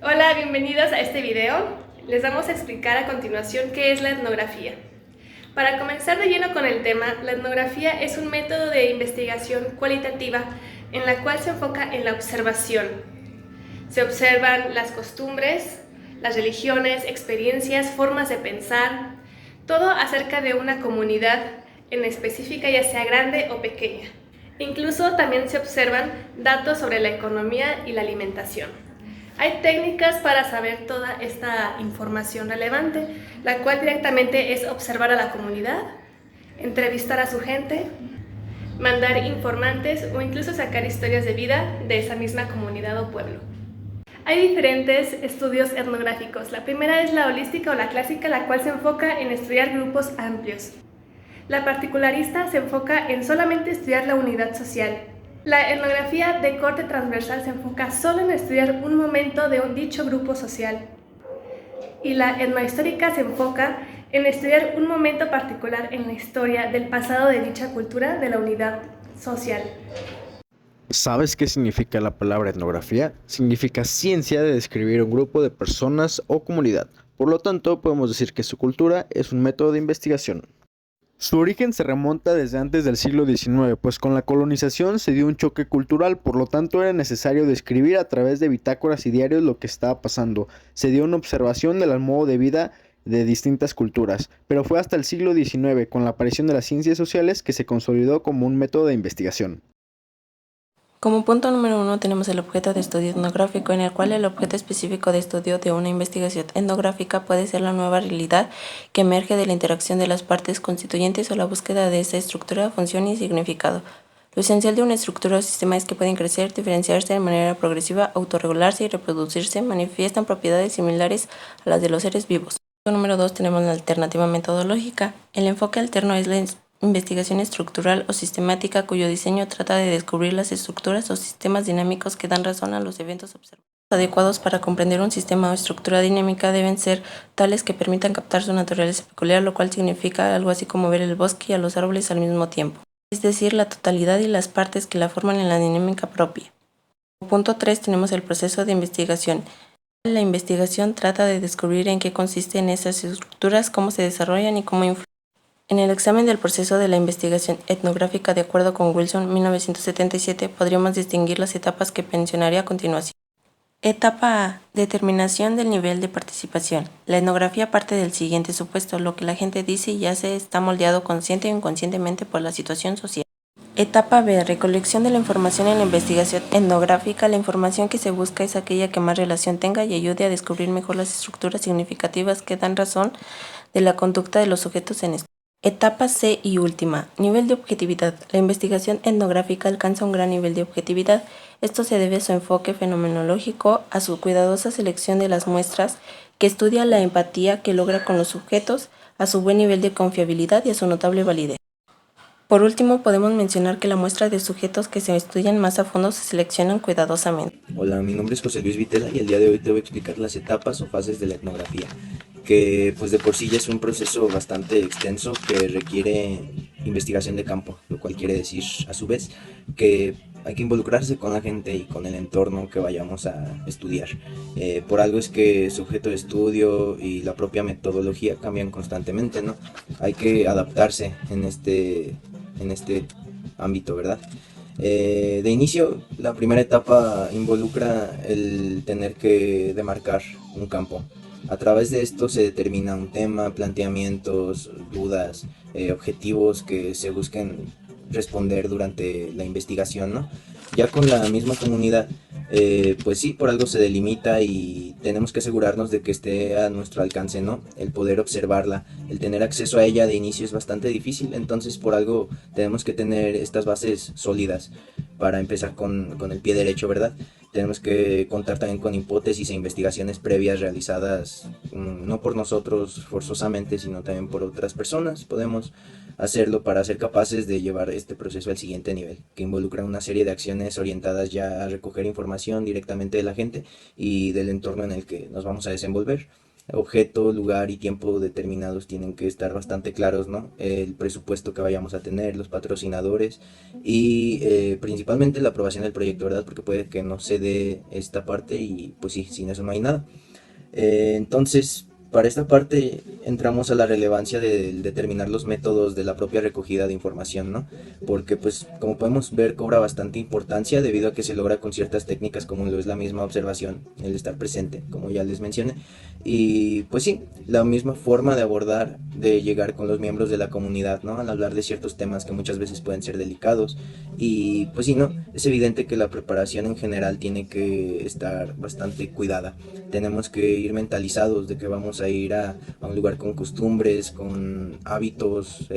Hola, bienvenidos a este video. Les vamos a explicar a continuación qué es la etnografía. Para comenzar de lleno con el tema, la etnografía es un método de investigación cualitativa en la cual se enfoca en la observación. Se observan las costumbres, las religiones, experiencias, formas de pensar, todo acerca de una comunidad en específica, ya sea grande o pequeña. Incluso también se observan datos sobre la economía y la alimentación. Hay técnicas para saber toda esta información relevante, la cual directamente es observar a la comunidad, entrevistar a su gente, mandar informantes o incluso sacar historias de vida de esa misma comunidad o pueblo. Hay diferentes estudios etnográficos. La primera es la holística o la clásica, la cual se enfoca en estudiar grupos amplios. La particularista se enfoca en solamente estudiar la unidad social. La etnografía de corte transversal se enfoca solo en estudiar un momento de un dicho grupo social. Y la etnohistórica se enfoca en estudiar un momento particular en la historia del pasado de dicha cultura de la unidad social. ¿Sabes qué significa la palabra etnografía? Significa ciencia de describir un grupo de personas o comunidad. Por lo tanto, podemos decir que su cultura es un método de investigación. Su origen se remonta desde antes del siglo XIX, pues con la colonización se dio un choque cultural, por lo tanto era necesario describir a través de bitácoras y diarios lo que estaba pasando. Se dio una observación del modo de vida de distintas culturas, pero fue hasta el siglo XIX, con la aparición de las ciencias sociales, que se consolidó como un método de investigación. Como punto número 1 tenemos el objeto de estudio etnográfico, en el cual el objeto específico de estudio de una investigación etnográfica puede ser la nueva realidad que emerge de la interacción de las partes constituyentes o la búsqueda de esa estructura, función y significado. Lo esencial de una estructura o sistema es que pueden crecer, diferenciarse de manera progresiva, autorregularse y reproducirse, manifiestan propiedades similares a las de los seres vivos. Punto número 2 tenemos la alternativa metodológica. El enfoque alterno es la investigación estructural o sistemática, cuyo diseño trata de descubrir las estructuras o sistemas dinámicos que dan razón a los eventos observados. Los adecuados para comprender un sistema o estructura dinámica deben ser tales que permitan captar su naturaleza peculiar, lo cual significa algo así como ver el bosque y a los árboles al mismo tiempo, es decir, la totalidad y las partes que la forman en la dinámica propia. Punto 3 tenemos el proceso de investigación. La investigación trata de descubrir en qué consisten esas estructuras, cómo se desarrollan y cómo influyen. En el examen del proceso de la investigación etnográfica, de acuerdo con Wilson, 1977, podríamos distinguir las etapas que mencionaré a continuación. Etapa A. Determinación del nivel de participación. La etnografía parte del siguiente supuesto: lo que la gente dice y hace está moldeado consciente o inconscientemente por la situación social. Etapa B. Recolección de la información en la investigación etnográfica. La información que se busca es aquella que más relación tenga y ayude a descubrir mejor las estructuras significativas que dan razón de la conducta de los sujetos en estudio. Etapa C y última, nivel de objetividad. La investigación etnográfica alcanza un gran nivel de objetividad. Esto se debe a su enfoque fenomenológico, a su cuidadosa selección de las muestras, que estudia la empatía que logra con los sujetos, a su buen nivel de confiabilidad y a su notable validez. Por último, podemos mencionar que la muestra de sujetos que se estudian más a fondo se seleccionan cuidadosamente. Hola, mi nombre es José Luis Vitela y el día de hoy te voy a explicar las etapas o fases de la etnografía, que pues de por sí ya es un proceso bastante extenso que requiere investigación de campo, lo cual quiere decir a su vez que hay que involucrarse con la gente y con el entorno que vayamos a estudiar. Por algo es que su objeto de estudio y la propia metodología cambian constantemente, ¿no? Hay que adaptarse en este ámbito, ¿verdad? De inicio, la primera etapa involucra el tener que demarcar un campo. A través de esto se determina un tema, planteamientos, dudas, objetivos que se busquen responder durante la investigación, ¿no? Ya con la misma comunidad, pues sí, por algo se delimita y tenemos que asegurarnos de que esté a nuestro alcance, ¿no? El poder observarla, el tener acceso a ella de inicio es bastante difícil, entonces por algo tenemos que tener estas bases sólidas para empezar con el pie derecho, ¿verdad? Tenemos que contar también con hipótesis e investigaciones previas realizadas no por nosotros forzosamente, sino también por otras personas. Podemos hacerlo para ser capaces de llevar este proceso al siguiente nivel, que involucra una serie de acciones orientadas ya a recoger información directamente de la gente y del entorno en el que nos vamos a desenvolver. objeto, lugar y tiempo determinados tienen que estar bastante claros, ¿no? El presupuesto que vayamos a tener, los patrocinadores y principalmente la aprobación del proyecto, ¿verdad? Porque puede que no se dé esta parte y pues sí, sin eso no hay nada. Entonces, para esta parte entramos a la relevancia de determinar los métodos de la propia recogida de información, ¿no? Porque pues como podemos ver cobra bastante importancia debido a que se logra con ciertas técnicas como lo es la misma observación, el estar presente, como ya les mencioné. Y pues sí, la misma forma de abordar, de llegar con los miembros de la comunidad, ¿no? Al hablar de ciertos temas que muchas veces pueden ser delicados. Y pues sí, ¿no? Es evidente que la preparación en general tiene que estar bastante cuidada. Tenemos que ir mentalizados de que vamos a ir a un lugar con costumbres, con hábitos,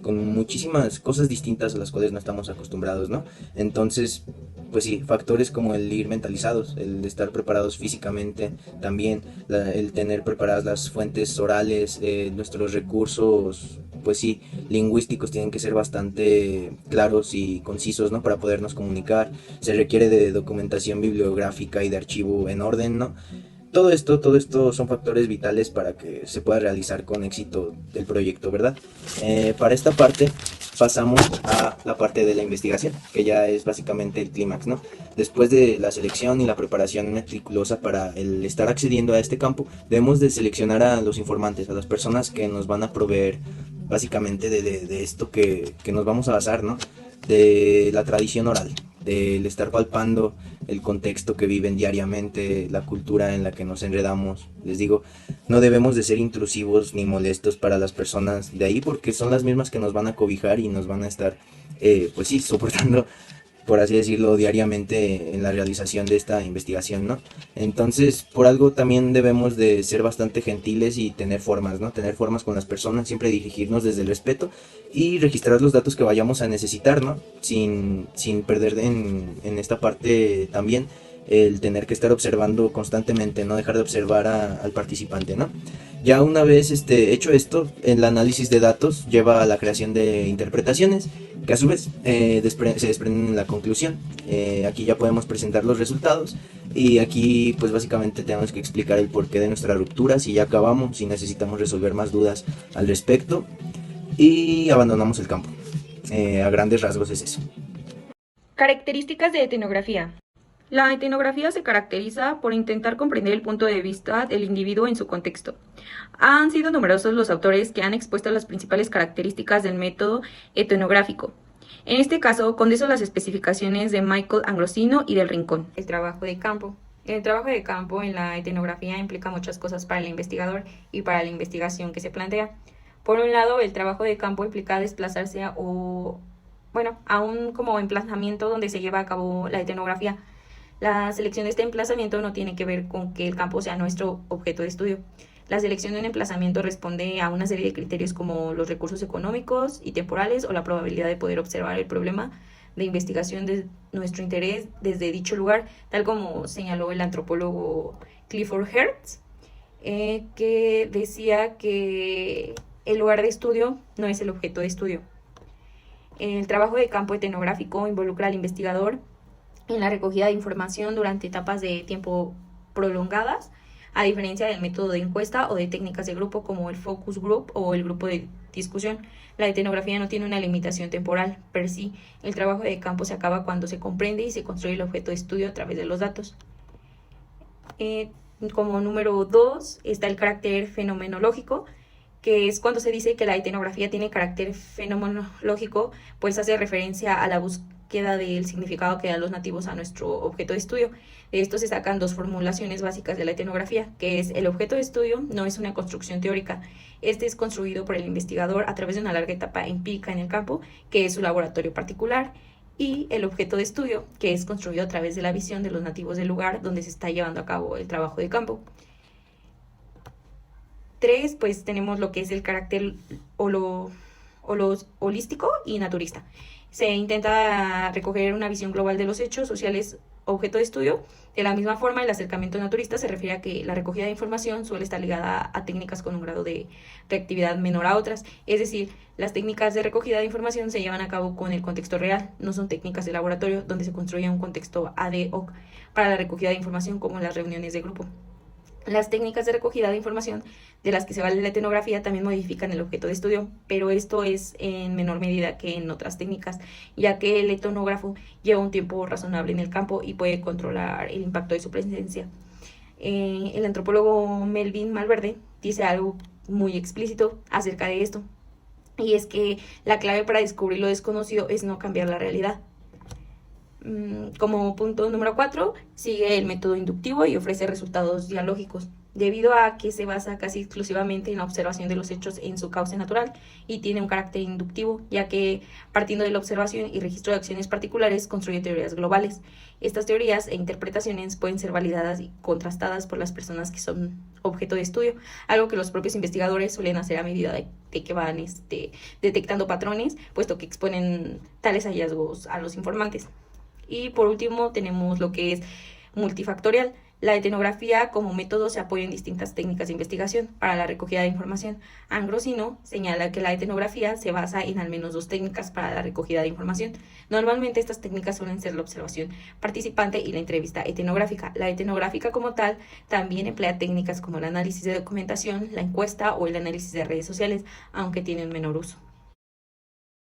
con muchísimas cosas distintas a las cuales no estamos acostumbrados, ¿no? Entonces, pues sí, factores como el ir mentalizados, el estar preparados físicamente, también el tener preparadas las fuentes orales, nuestros recursos, pues sí, lingüísticos tienen que ser bastante claros y concisos, ¿no? Para podernos comunicar. Se requiere de documentación bibliográfica y de archivo en orden, ¿no? Todo esto son factores vitales para que se pueda realizar con éxito el proyecto, ¿verdad? Para esta parte pasamos a la parte de la investigación, que ya es básicamente el clímax, ¿no? Después de la selección y la preparación meticulosa para el estar accediendo a este campo, debemos de seleccionar a los informantes, a las personas que nos van a proveer básicamente de esto que nos vamos a basar, ¿no? De la tradición oral, del estar palpando el contexto que viven diariamente, la cultura en la que nos enredamos. Les digo, no debemos de ser intrusivos ni molestos para las personas de ahí porque son las mismas que nos van a cobijar y nos van a estar, pues sí, soportando, por así decirlo, diariamente en la realización de esta investigación, ¿no? Entonces, por algo también debemos de ser bastante gentiles y tener formas, ¿no? Tener formas con las personas, siempre dirigirnos desde el respeto y registrar los datos que vayamos a necesitar, ¿no? Sin perder en esta parte también el tener que estar observando constantemente, no dejar de observar al participante, ¿no? Ya una vez hecho esto, el análisis de datos lleva a la creación de interpretaciones que a su vez se desprenden en la conclusión. Aquí ya podemos presentar los resultados y aquí pues básicamente tenemos que explicar el porqué de nuestra ruptura, si ya acabamos, si necesitamos resolver más dudas al respecto y abandonamos el campo. A grandes rasgos es eso. Características de etnografía. La etnografía se caracteriza por intentar comprender el punto de vista del individuo en su contexto. Han sido numerosos los autores que han expuesto las principales características del método etnográfico. En este caso, condenso las especificaciones de Michael Ambrosino y del Rincón. El trabajo de campo. El trabajo de campo en la etnografía implica muchas cosas para el investigador y para la investigación que se plantea. Por un lado, el trabajo de campo implica desplazarse a un como emplazamiento donde se lleva a cabo la etnografía. La selección de este emplazamiento no tiene que ver con que el campo sea nuestro objeto de estudio. La selección de un emplazamiento responde a una serie de criterios como los recursos económicos y temporales o la probabilidad de poder observar el problema de investigación de nuestro interés desde dicho lugar, tal como señaló el antropólogo Clifford Hertz, que decía que el lugar de estudio no es el objeto de estudio. El trabajo de campo etnográfico involucra al investigador en la recogida de información durante etapas de tiempo prolongadas, a diferencia del método de encuesta o de técnicas de grupo como el focus group o el grupo de discusión. La etnografía no tiene una limitación temporal per sí. El trabajo de campo se acaba cuando se comprende y se construye el objeto de estudio a través de los datos. Como número 2 está el carácter fenomenológico, que es cuando se dice que la etnografía tiene carácter fenomenológico, pues hace referencia a la búsqueda del significado que dan los nativos a nuestro objeto de estudio. De esto se sacan dos formulaciones básicas de la etnografía, que es el objeto de estudio no es una construcción teórica. Este es construido por el investigador a través de una larga etapa empírica en el campo, que es su laboratorio particular, y el objeto de estudio, que es construido a través de la visión de los nativos del lugar donde se está llevando a cabo el trabajo de campo. 3, pues tenemos lo que es el carácter holístico y naturista. Se intenta recoger una visión global de los hechos sociales objeto de estudio. De la misma forma, el acercamiento naturista se refiere a que la recogida de información suele estar ligada a técnicas con un grado de reactividad menor a otras. Es decir, las técnicas de recogida de información se llevan a cabo con el contexto real, no son técnicas de laboratorio donde se construye un contexto ad hoc para la recogida de información como en las reuniones de grupo. Las técnicas de recogida de información de las que se vale la etnografía también modifican el objeto de estudio, pero esto es en menor medida que en otras técnicas, ya que el etnógrafo lleva un tiempo razonable en el campo y puede controlar el impacto de su presencia. El antropólogo Melvin Malverde dice algo muy explícito acerca de esto, y es que la clave para descubrir lo desconocido es no cambiar la realidad. Como punto número 4, sigue el método inductivo y ofrece resultados dialógicos, debido a que se basa casi exclusivamente en la observación de los hechos en su cauce natural y tiene un carácter inductivo, ya que partiendo de la observación y registro de acciones particulares construye teorías globales. Estas teorías e interpretaciones pueden ser validadas y contrastadas por las personas que son objeto de estudio, algo que los propios investigadores suelen hacer a medida de que van detectando patrones, puesto que exponen tales hallazgos a los informantes. Y por último tenemos lo que es multifactorial. La etnografía como método se apoya en distintas técnicas de investigación para la recogida de información. Ambrosino señala que la etnografía se basa en al menos 2 técnicas para la recogida de información. Normalmente estas técnicas suelen ser la observación participante y la entrevista etnográfica. La etnográfica como tal también emplea técnicas como el análisis de documentación, la encuesta o el análisis de redes sociales, aunque tienen menor uso.